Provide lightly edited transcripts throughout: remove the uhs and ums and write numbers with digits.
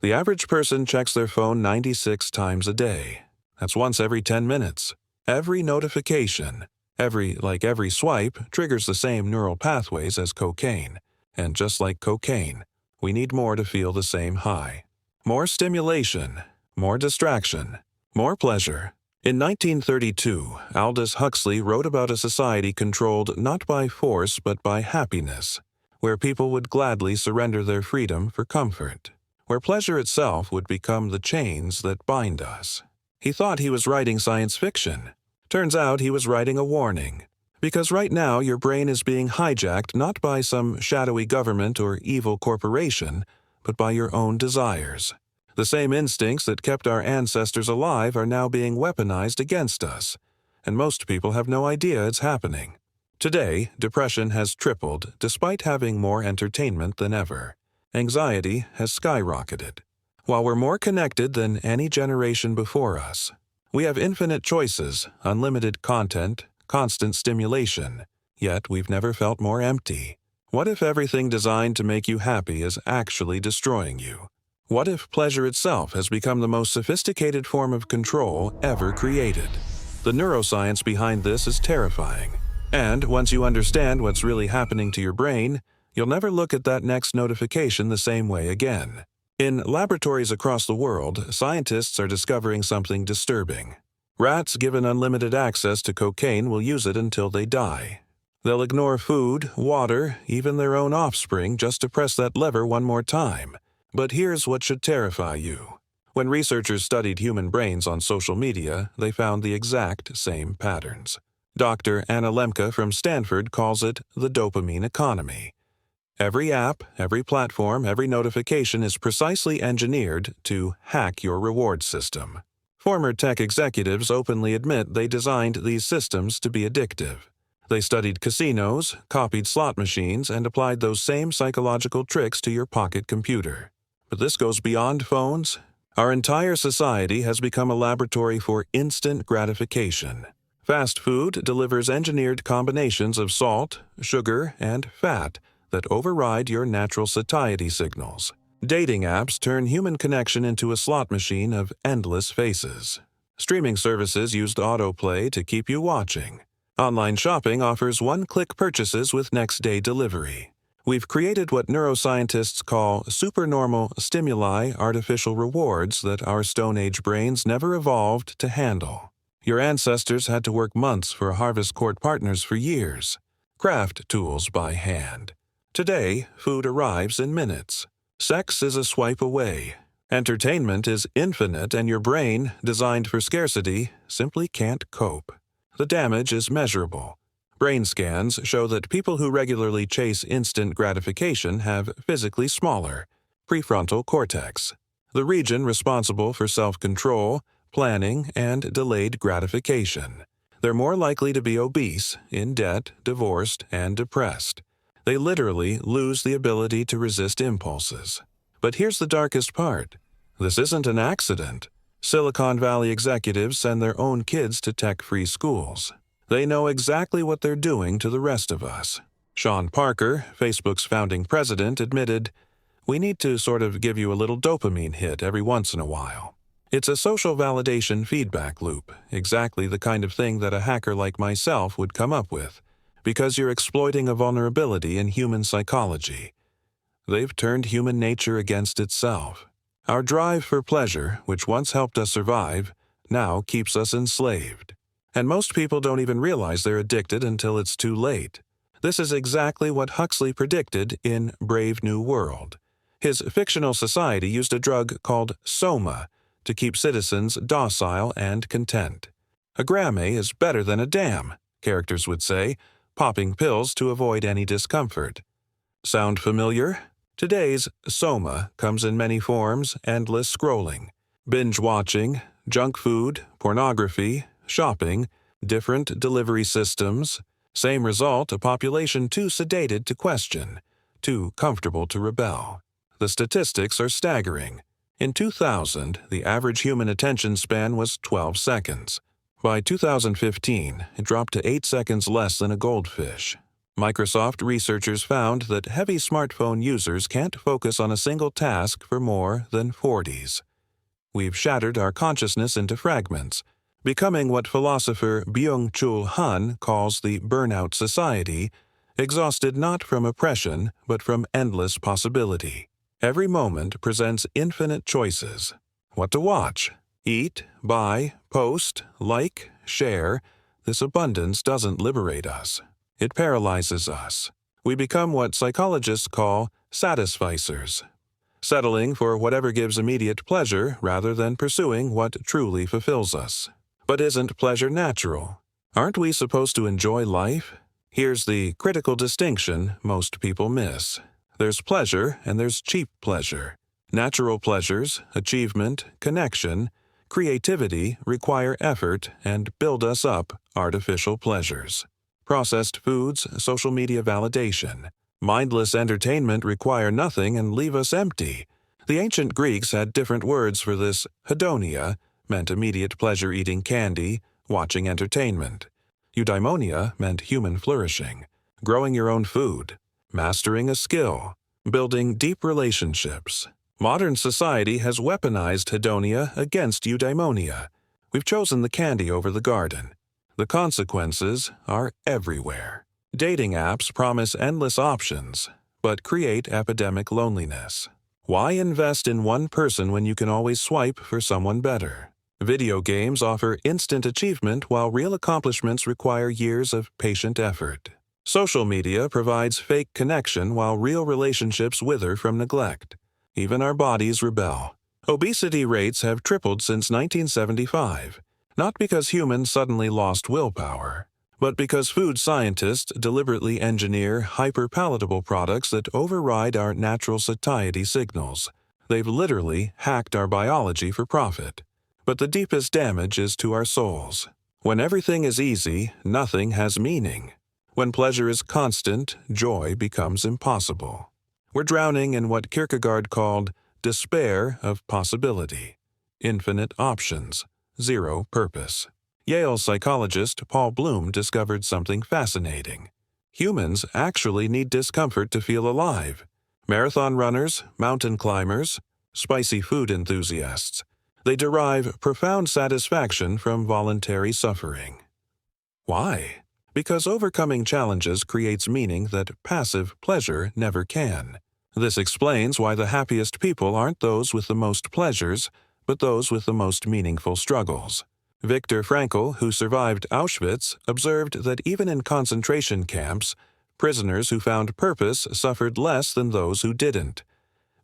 The average person checks their phone 96 times a day. That's once every 10 minutes. Every notification, every swipe triggers the same neural pathways as cocaine. And just like cocaine, we need more to feel the same high. More stimulation, more distraction, more pleasure. In 1932, Aldous Huxley wrote about a society controlled not by force but by happiness, where people would gladly surrender their freedom for comfort, where pleasure itself would become the chains that bind us. He thought he was writing science fiction. Turns out he was writing a warning. Because right now your brain is being hijacked not by some shadowy government or evil corporation, but by your own desires. The same instincts that kept our ancestors alive are now being weaponized against us, and most people have no idea it's happening. Today, depression has tripled despite having more entertainment than ever. Anxiety has skyrocketed. While we're more connected than any generation before us, we have infinite choices, unlimited content, constant stimulation, yet we've never felt more empty. What if everything designed to make you happy is actually destroying you? What if pleasure itself has become the most sophisticated form of control ever created? The neuroscience behind this is terrifying. And once you understand what's really happening to your brain, you'll never look at that next notification the same way again. In laboratories across the world, scientists are discovering something disturbing. Rats given unlimited access to cocaine will use it until they die. They'll ignore food, water, even their own offspring just to press that lever one more time. But here's what should terrify you. When researchers studied human brains on social media, they found the exact same patterns. Dr. Anna Lemke from Stanford calls it the dopamine economy. Every app, every platform, every notification is precisely engineered to hack your reward system. Former tech executives openly admit they designed these systems to be addictive. They studied casinos, copied slot machines, and applied those same psychological tricks to your pocket computer. But this goes beyond phones. Our entire society has become a laboratory for instant gratification. Fast food delivers engineered combinations of salt, sugar, and fat that override your natural satiety signals. Dating apps turn human connection into a slot machine of endless faces. Streaming services use autoplay to keep you watching. Online shopping offers one-click purchases with next-day delivery. We've created what neuroscientists call supernormal stimuli artificial rewards that our Stone Age brains never evolved to handle. Your ancestors had to work months for harvest court partners for years. Craft tools by hand. Today, food arrives in minutes. Sex is a swipe away. Entertainment is infinite, and your brain, designed for scarcity, simply can't cope. The damage is measurable. Brain scans show that people who regularly chase instant gratification have physically smaller prefrontal cortex, the region responsible for self-control, planning, and delayed gratification. They're more likely to be obese, in debt, divorced, and depressed. They literally lose the ability to resist impulses. But here's the darkest part. This isn't an accident. Silicon Valley executives send their own kids to tech-free schools. They know exactly what they're doing to the rest of us. Sean Parker, Facebook's founding president, admitted, "We need to sort of give you a little dopamine hit every once in a while." It's a social validation feedback loop, exactly the kind of thing that a hacker like myself would come up with, because you're exploiting a vulnerability in human psychology. They've turned human nature against itself. Our drive for pleasure, which once helped us survive, now keeps us enslaved. And most people don't even realize they're addicted until it's too late. This is exactly what Huxley predicted in Brave New World. His fictional society used a drug called soma to keep citizens docile and content. A gram is better than a damn, characters would say, popping pills to avoid any discomfort. Sound familiar? Today's soma comes in many forms: endless scrolling, binge watching, junk food, pornography, shopping, different delivery systems. Same result: a population too sedated to question, too comfortable to rebel. The statistics are staggering. In 2000, the average human attention span was 12 seconds. By 2015, it dropped to 8 seconds less than a goldfish. Microsoft researchers found that heavy smartphone users can't focus on a single task for more than 40s. We've shattered our consciousness into fragments, becoming what philosopher Byung-Chul Han calls the burnout society, exhausted not from oppression but from endless possibility. Every moment presents infinite choices. What to watch, eat, buy, post, like, share. This abundance doesn't liberate us. It paralyzes us. We become what psychologists call satisficers, settling for whatever gives immediate pleasure rather than pursuing what truly fulfills us. But isn't pleasure natural? Aren't we supposed to enjoy life? Here's the critical distinction most people miss. There's pleasure and there's cheap pleasure. Natural pleasures, achievement, connection, creativity require effort and build us up artificial pleasures. Processed foods, social media validation, mindless entertainment require nothing and leave us empty. The ancient Greeks had different words for this. Hedonia meant immediate pleasure eating candy, watching entertainment. Eudaimonia meant human flourishing, growing your own food, mastering a skill, building deep relationships. Modern society has weaponized hedonia against eudaimonia. We've chosen the candy over the garden. The consequences are everywhere. Dating apps promise endless options, but create epidemic loneliness. Why invest in one person when you can always swipe for someone better? Video games offer instant achievement while real accomplishments require years of patient effort. Social media provides fake connection while real relationships wither from neglect. Even our bodies rebel. Obesity rates have tripled since 1975. Not because humans suddenly lost willpower, but because food scientists deliberately engineer hyper-palatable products that override our natural satiety signals. They've literally hacked our biology for profit. But the deepest damage is to our souls. When everything is easy, nothing has meaning. When pleasure is constant, joy becomes impossible. We're drowning in what Kierkegaard called despair of possibility. Infinite options. Zero purpose. Yale psychologist Paul Bloom discovered something fascinating. Humans actually need discomfort to feel alive. Marathon runners, mountain climbers, spicy food enthusiasts. They derive profound satisfaction from voluntary suffering. Why? Because overcoming challenges creates meaning that passive pleasure never can. This explains why the happiest people aren't those with the most pleasures, but those with the most meaningful struggles. Viktor Frankl, who survived Auschwitz, observed that even in concentration camps, prisoners who found purpose suffered less than those who didn't.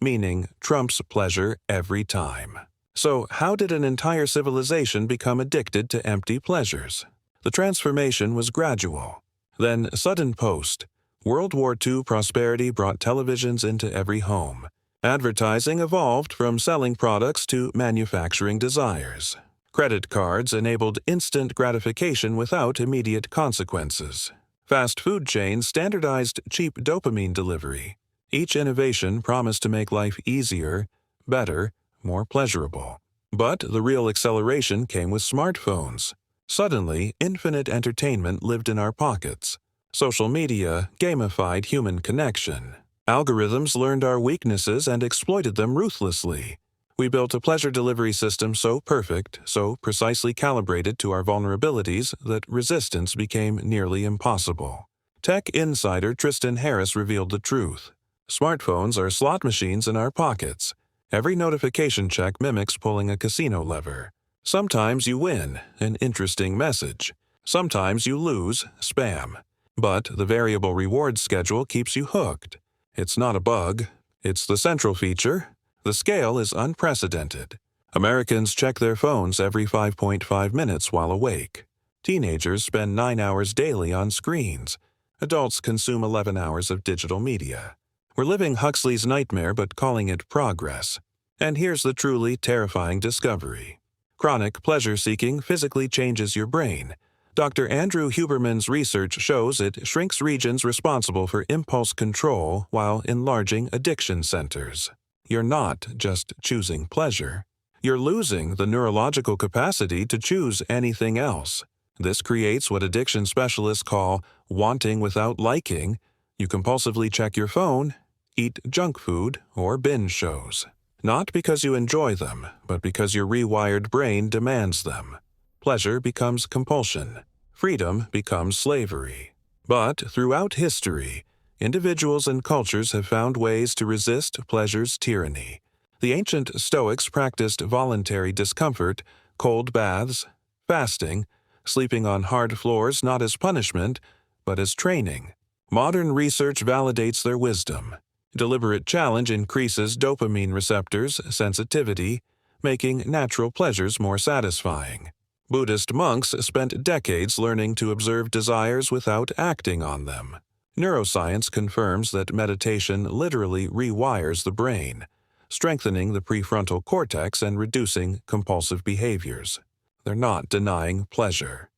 Meaning trumps pleasure every time. So, how did an entire civilization become addicted to empty pleasures? The transformation was gradual. Then, sudden post. World War II prosperity brought televisions into every home. Advertising evolved from selling products to manufacturing desires. Credit cards enabled instant gratification without immediate consequences. Fast food chains standardized cheap dopamine delivery. Each innovation promised to make life easier, better, more pleasurable. But the real acceleration came with smartphones. Suddenly, infinite entertainment lived in our pockets. Social media gamified human connection. Algorithms learned our weaknesses and exploited them ruthlessly. We built a pleasure delivery system so perfect, so precisely calibrated to our vulnerabilities that resistance became nearly impossible. Tech insider Tristan Harris revealed the truth. Smartphones are slot machines in our pockets. Every notification check mimics pulling a casino lever. Sometimes you win, an interesting message. Sometimes you lose, spam. But the variable reward schedule keeps you hooked. It's not a bug. It's the central feature. The scale is unprecedented. Americans check their phones every 5.5 minutes while awake. Teenagers spend 9 hours daily on screens. Adults consume 11 hours of digital media. We're living Huxley's nightmare but calling it progress. And here's the truly terrifying discovery. Chronic pleasure-seeking physically changes your brain. Dr. Andrew Huberman's research shows it shrinks regions responsible for impulse control while enlarging addiction centers. You're not just choosing pleasure. You're losing the neurological capacity to choose anything else. This creates what addiction specialists call wanting without liking. You compulsively check your phone, eat junk food, or binge shows. Not because you enjoy them, but because your rewired brain demands them. Pleasure becomes compulsion. Freedom becomes slavery. But throughout history, individuals and cultures have found ways to resist pleasure's tyranny. The ancient Stoics practiced voluntary discomfort, cold baths, fasting, sleeping on hard floors not as punishment, but as training. Modern research validates their wisdom. Deliberate challenge increases dopamine receptors' sensitivity, making natural pleasures more satisfying. Buddhist monks spent decades learning to observe desires without acting on them. Neuroscience confirms that meditation literally rewires the brain, strengthening the prefrontal cortex and reducing compulsive behaviors. They're not denying pleasure.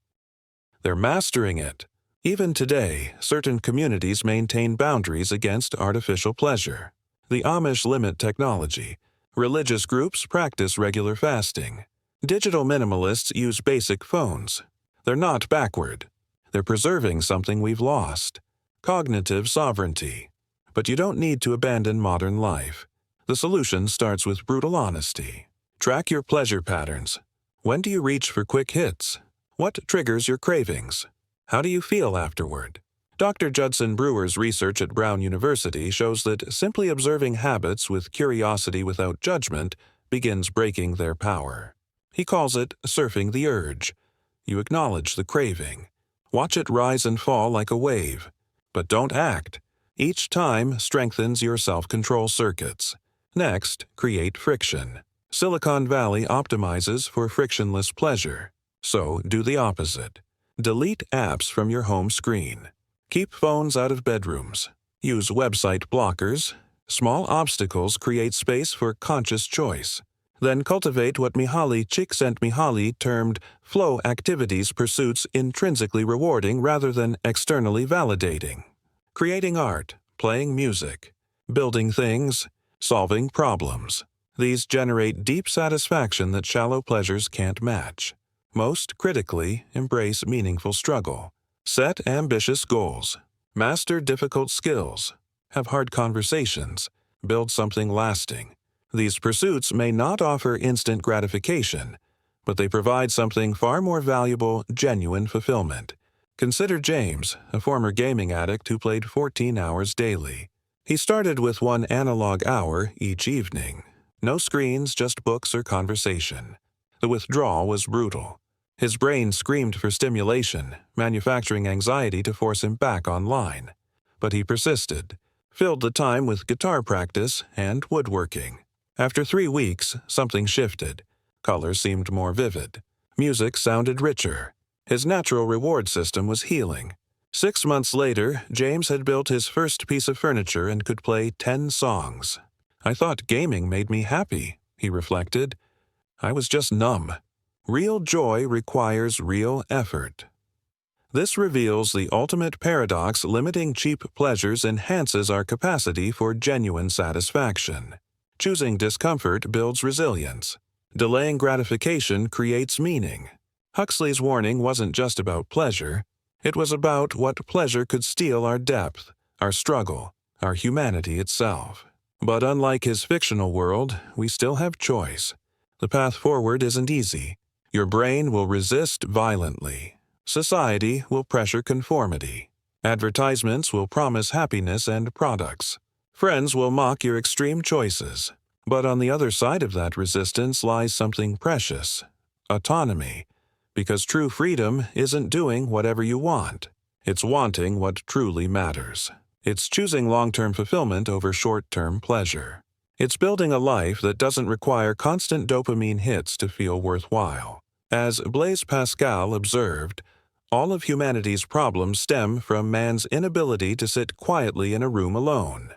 They're mastering it. Even today, certain communities maintain boundaries against artificial pleasure. The Amish limit technology. Religious groups practice regular fasting. Digital minimalists use basic phones. They're not backward. They're preserving something we've lost: cognitive sovereignty. But you don't need to abandon modern life. The solution starts with brutal honesty. Track your pleasure patterns. When do you reach for quick hits? What triggers your cravings? How do you feel afterward? Dr. Judson Brewer's research at Brown University shows that simply observing habits with curiosity without judgment begins breaking their power. He calls it surfing the urge. You acknowledge the craving. Watch it rise and fall like a wave. But don't act. Each time strengthens your self-control circuits. Next, create friction. Silicon Valley optimizes for frictionless pleasure. So do the opposite. Delete apps from your home screen. Keep phones out of bedrooms. Use website blockers. Small obstacles create space for conscious choice. Then cultivate what Mihaly Csikszentmihalyi termed flow activities, pursuits intrinsically rewarding rather than externally validating. Creating art, playing music, building things, solving problems. These generate deep satisfaction that shallow pleasures can't match. Most critically, embrace meaningful struggle. Set ambitious goals. Master difficult skills. Have hard conversations. Build something lasting. These pursuits may not offer instant gratification, but they provide something far more valuable: genuine fulfillment. Consider James, a former gaming addict who played 14 hours daily. He started with 1 analog hour each evening. No screens, just books or conversation. The withdrawal was brutal. His brain screamed for stimulation, manufacturing anxiety to force him back online. But he persisted, filled the time with guitar practice and woodworking. After 3 weeks, something shifted. Colors seemed more vivid. Music sounded richer. His natural reward system was healing. 6 months later, James had built his first piece of furniture and could play 10 songs. "I thought gaming made me happy," he reflected. "I was just numb." Real joy requires real effort. This reveals the ultimate paradox: limiting cheap pleasures enhances our capacity for genuine satisfaction. Choosing discomfort builds resilience. Delaying gratification creates meaning. Huxley's warning wasn't just about pleasure. It was about what pleasure could steal: our depth, our struggle, our humanity itself. But unlike his fictional world, we still have choice. The path forward isn't easy. Your brain will resist violently. Society will pressure conformity. Advertisements will promise happiness and products. Friends will mock your extreme choices. But on the other side of that resistance lies something precious: autonomy. Because true freedom isn't doing whatever you want. It's wanting what truly matters. It's choosing long-term fulfillment over short-term pleasure. It's building a life that doesn't require constant dopamine hits to feel worthwhile. As Blaise Pascal observed, all of humanity's problems stem from man's inability to sit quietly in a room alone.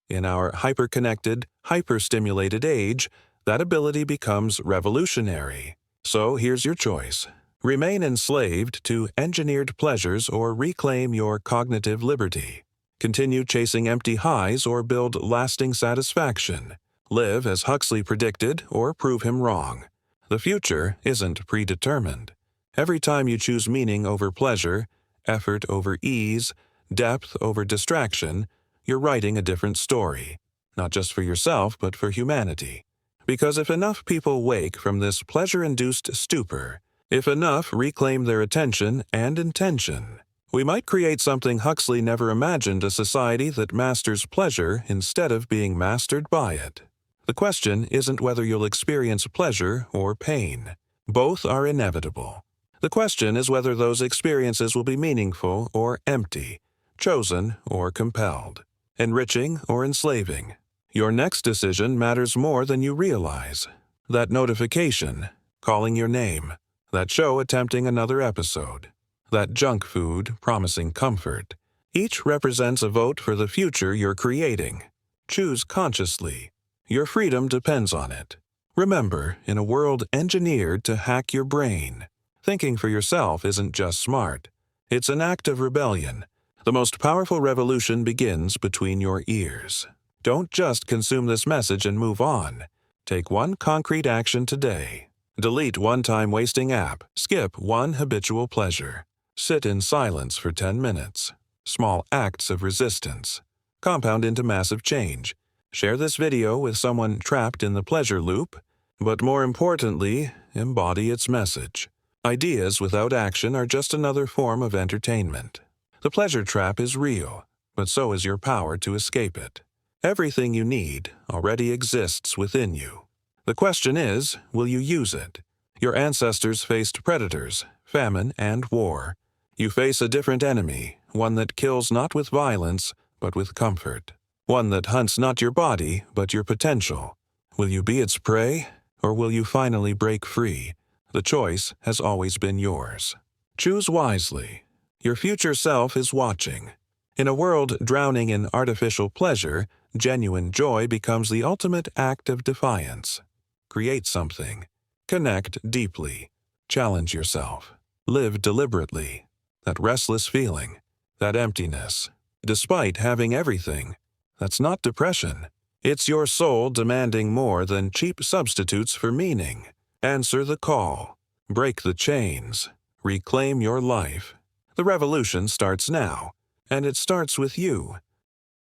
In our hyper-connected, hyper-stimulated age, that ability becomes revolutionary. So here's your choice. Remain enslaved to engineered pleasures or reclaim your cognitive liberty. Continue chasing empty highs or build lasting satisfaction. Live as Huxley predicted or prove him wrong. The future isn't predetermined. Every time you choose meaning over pleasure, effort over ease, depth over distraction, you're writing a different story, not just for yourself but for humanity. Because if enough people wake from this pleasure-induced stupor, if enough reclaim their attention and intention, we might create something Huxley never imagined: a society that masters pleasure instead of being mastered by it. The question isn't whether you'll experience pleasure or pain. Both are inevitable. The question is whether those experiences will be meaningful or empty, chosen or compelled, enriching or enslaving. Your next decision matters more than you realize. That notification, calling your name, that show attempting another episode, that junk food promising comfort, each represents a vote for the future you're creating. Choose consciously. Your freedom depends on it. Remember, in a world engineered to hack your brain, thinking for yourself isn't just smart. It's an act of rebellion. The most powerful revolution begins between your ears. Don't just consume this message and move on. Take one concrete action today. Delete one time-wasting app. Skip one habitual pleasure. Sit in silence for 10 minutes. Small acts of resistance compound into massive change. Share this video with someone trapped in the pleasure loop, but more importantly, embody its message. Ideas without action are just another form of entertainment. The pleasure trap is real, but so is your power to escape it. Everything you need already exists within you. The question is, will you use it? Your ancestors faced predators, famine, and war. You face a different enemy, one that kills not with violence, but with comfort. One that hunts not your body, but your potential. Will you be its prey, or will you finally break free? The choice has always been yours. Choose wisely. Your future self is watching. In a world drowning in artificial pleasure, genuine joy becomes the ultimate act of defiance. Create something. Connect deeply. Challenge yourself. Live deliberately. That restless feeling, that emptiness. Despite having everything, that's not depression. It's your soul demanding more than cheap substitutes for meaning. Answer the call. Break the chains. Reclaim your life. The revolution starts now, and it starts with you.